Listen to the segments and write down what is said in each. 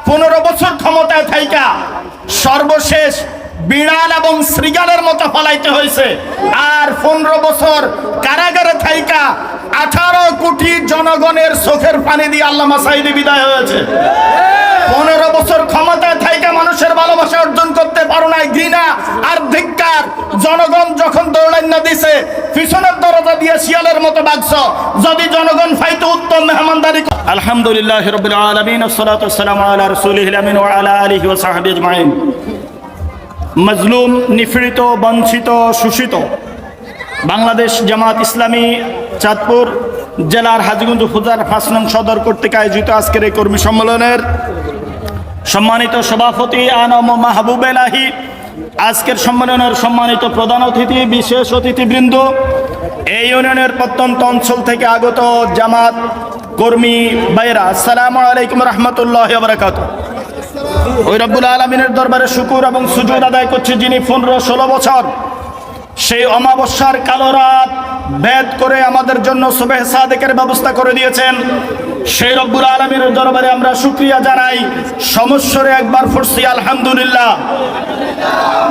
15 বছর ক্ষমতায় থাইকা সর্বশেষ বিড়াল এবং শ্রীগালের মতো ফলাইতে হয়েছে। আর 15 বছর কারাগারে থাইকা 18 কোটি জনগণের চোখের পানি দিয়ে আল্লামা সাঈদী বিদায় হয়েছে। 15 বছর ক্ষমতায় থাইকা মানুষের ভালোবাসা অর্জন করতে পারো নাই, ঘৃণা আর ধিক্কার। জনগণ যখন দৌড়াইনা দিছে পিছনের দরজা দিয়ে শিয়ালের মতো বাগছ। যদি জনগণ ফাইতে উত্তম মেহমানদারি। আলহামদুলিল্লাহ রাব্বিল আলামিন, ওয়াসসালাতু ওয়াসসালামু আলা রাসূলিল আমিন ওয়া আলা আলিহি ওয়া সাহবিহি আজমাইন। মজলুম, নিপীড়িত, বঞ্চিত, শোষিত বাংলাদেশ জামাত ইসলামী চাঁদপুর জেলার হাজীগঞ্জ উপজেলার 5 নং সদর কর্তৃক আয়োজিত আজকের এই কর্মী সম্মেলনের সম্মানিত সভাপতি আনম মাহবুব এলাহি, আজকের সম্মেলনের সম্মানিত প্রধান অতিথি, বিশেষ অতিথিবৃন্দ, এই ইউনিয়নের প্রত্যন্ত অঞ্চল থেকে আগত জামাত কর্মী ভাইরা, আসসালামু আলাইকুম রহমতুল্লাহি ওয়া বারাকাতুহু। ওই রব্বুল আলামিনের দরবারে শুকর এবং সুজুদ আদায় করছি, যিনি 15-16 বছর সেই অমাবস্যার কালো রাত ভেদ করে আমাদের জন্য সুবহে সাদেকের ব্যবস্থা করে দিয়েছেন। সেই রব্বুল আলামিনের দরবারে আমরা শুকরিয়া জানাই। সমস্যরে একবার পড়ছি আলহামদুলিল্লাহ।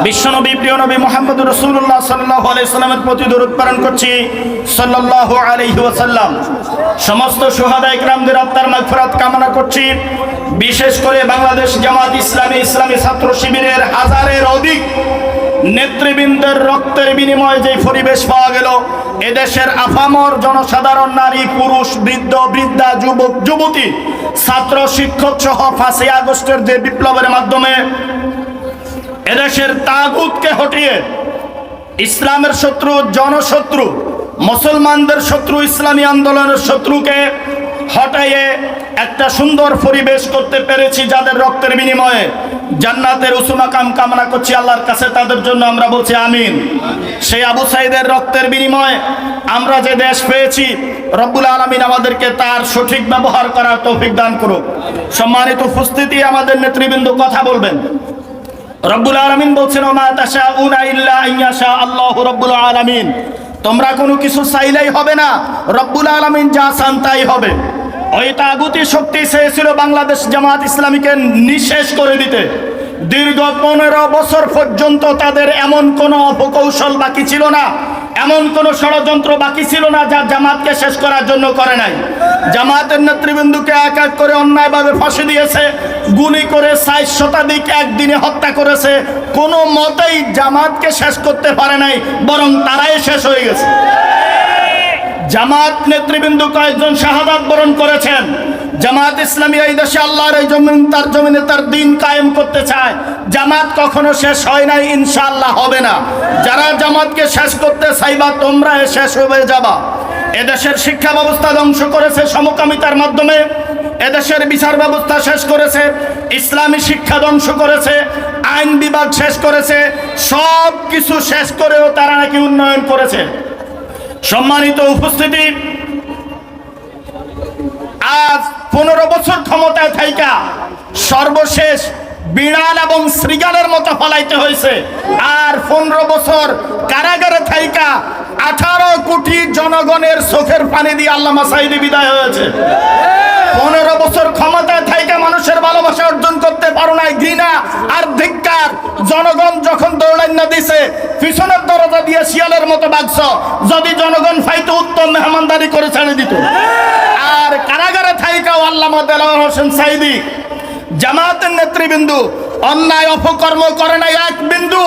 বিশ্বনবী, প্রিয় নবী মুহাম্মদ রাসূলুল্লাহ সাল্লাল্লাহু আলাইহি সাল্লামের প্রতি দরুদ প্রেরণ করছি সাল্লাল্লাহু আলাইহি ওয়াসাল্লাম। সমস্ত শুহাদা ইকরামদের আত্মার মাগফিরাত কামনা করছি। বিশেষ করে বাংলাদেশ জামাত ইসলামী ছাত্র শিবিরের হাজারের অধিক নেতৃবৃন্দের রক্তের বিনিময়ে যে পরিবেশ পাওয়া গেল, এদেশের আপামর জনসাধারণ, নারী, পুরুষ, বৃদ্ধ, বৃদ্ধা, যুবক, যুবতী, ছাত্র, শিক্ষক সহ 5ই আগস্টের যে বিপ্লবের মাধ্যমে এদেশের তাগুতকে হটিয়ে ইসলামের শত্রু, জনশত্রু, মুসলমানদের শত্রু, ইসলামী আন্দোলনের শত্রুকে হটাইয়ে একটা সুন্দর পরিবেশ করতে পেরেছি। যাদের রক্তের বিনিময়ে জান্নাতের উঁচু মাকাম কামনা করছি আল্লাহর কাছে, তাদের জন্য আমরা বলছি আমিন। সেই আবু সাঈদের রক্তের বিনিময়ে আমরা যে দেশ পেয়েছি, রব্বুল আলামিন আমাদেরকে তার সঠিক ব্যবহার করার তৌফিক দান করুক। সম্মানিত উপস্থিতি, আমাদের নেতৃবৃন্দ কথা বলবেন। রব্বুল আলামিন বলছেন, ওমা তাশাউনা ইল্লা আইয়াশা আল্লাহু রব্বুল আলামিন। তোমরা কোনো কিছু চাইলেই হবে না, রব্বুল আলামিন যা চান তাই হবে। ওই তাগুতি শক্তি চেয়েছিল বাংলাদেশ জামাত ইসলামীকে নিঃশেষ করে দিতে। দীর্ঘ 15 বছর পর্যন্ত তাদের এমন কোনো অপকৌশল বাকি ছিল না, এমন কোনো ষড়যন্ত্র বাকি ছিল না যা জামাতকে শেষ করার জন্য করে নাই। জামাতের নেতৃবৃন্দকে এক এক করে অন্যায়ভাবে ফাঁসি দিয়েছে, গুলি করে 60 শতাধিক একদিনে হত্যা করেছে। কোনো মতেই জামাতকে শেষ করতে পারে নাই, বরং তারাই শেষ হয়ে গেছে। জামাত নেতৃবৃন্দ কয়েকজন শাহাদাত বরণ করেছেন। জামাত ইসলামী এই দেশে আল্লাহর এই জমিন, তার জমিনে তার দিন কায়েম করতে চায়। জামাত কখনো শেষ হয় নাই, ইনশাআল্লাহ হবে না। যারা জামাতকে শেষ করতে চাইবা, তোমরা শেষ হয়ে যাবা। এদেশের শিক্ষা ব্যবস্থা ধ্বংস করেছে সমকামিতার মাধ্যমে, এদেশের বিচার ব্যবস্থা শেষ করেছে, ইসলামী শিক্ষা ধ্বংস করেছে, আইন বিভাগ শেষ করেছে। সব কিছু শেষ করেও তারা নাকি উন্নয়ন করেছে। সম্মানিত উপস্থিতি, আজ 15 বছর ক্ষমতায় থাইকা সর্বশেষ বিড়াল এবং শ্রীগালের মতো ফলাইতে হয়েছে। আর 15 বছর কারাগারে থাইকা 18 কোটি জনগণের চোখের পানি দিয়ে আল্লামা সাঈদী বিদায় হয়েছে। 15 বছর ক্ষমতায় থাইকা মানুষের ভালোবাসা অর্জন করতে পারো নাই, ঘৃণা আর ধিক্কার। জনগণ যখন দৌড়াইনা দিছে পিছনের দরজা দিয়ে শিয়ালের মতো বাগছ। যদি জনগণ ফাইতে উত্তম মেহমানদারি করে ছেড়ে দিত। আর কারাগারে থাইকাও আল্লামা দেলাওয়ার হোসেন সাঈদী, জামাতের নেতৃবৃন্দ অন্যায় অপকর্ম করে নাই এক বিন্দু।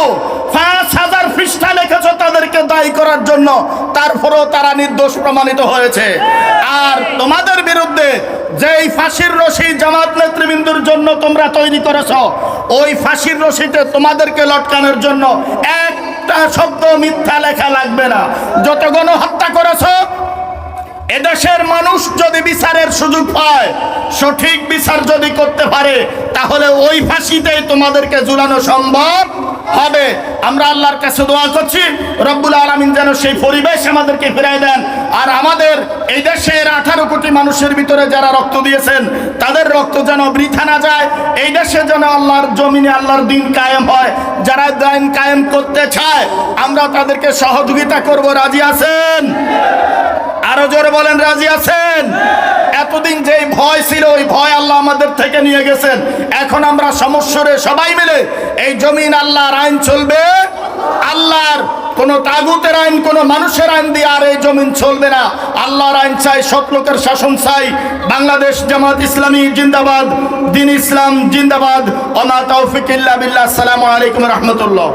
5000 পৃষ্ঠা লিখেছ তাদেরকে দায়ী করার জন্য, তারপরেও তারা নির্দোষ প্রমাণিত হয়েছে। আর তোমাদের বিরুদ্ধে যেই ফাঁসির রশি জামাত নেতৃবৃন্দর জন্য তোমরা তৈরি করেছ, ওই ফাঁসির রশিতে তোমাদেরকে লটকানোর জন্য একটা শব্দ মিথ্যা লেখা লাগবে না। যত গণহত্যা করেছ, এদেশের মানুষ যদি বিচারের সুযোগ পায়, সঠিক বিচার যদি করতে পারে, তাহলে ওই ফাঁসিতেই তোমাদেরকে ঝুলানো সম্ভব হবে। আমরা আল্লাহর কাছে দোয়া করছি, রব্বুল আলামিন যেন সেই পরিবেশ আমাদেরকে ফিরাই দেন। আর আমাদের এই দেশের 18 কোটি মানুষের ভিতরে যারা রক্ত দিয়েছেন, তাদের রক্ত যেন বৃথা না যায়। এই দেশে যেন আল্লাহর জমিনে আল্লাহর দিন কায়েম হয়। যারা দিন কায়েম করতে চায়, আমরা তাদেরকে সহযোগিতা করব। রাজি আছেন? আরো জোরে বলেন রাজি আছেন? এতদিন যে ভয় ছিল ওই ভয় আল্লাহ আমাদের থেকে নিয়ে গেছেন। এখন আমরা সমস্যরে সবাই মিলে এই জমিন আল্লাহর আইন চলবে, আল্লাহর কোন তাগুতের আইন, কোন মানুষের আইন দিয়ে আর এই জমিন চলবে না। আল্লাহর আইন চাই, সৎ লোকের শাসন চাই। বাংলাদেশ জামাত ইসলামী জিন্দাবাদ, দ্বীন ইসলাম জিন্দাবাদ। ওয়া মা তাওফিক ইল্লা বিল্লাহ। আসসালামু আলাইকুম ওয়া রাহমাতুল্লাহ।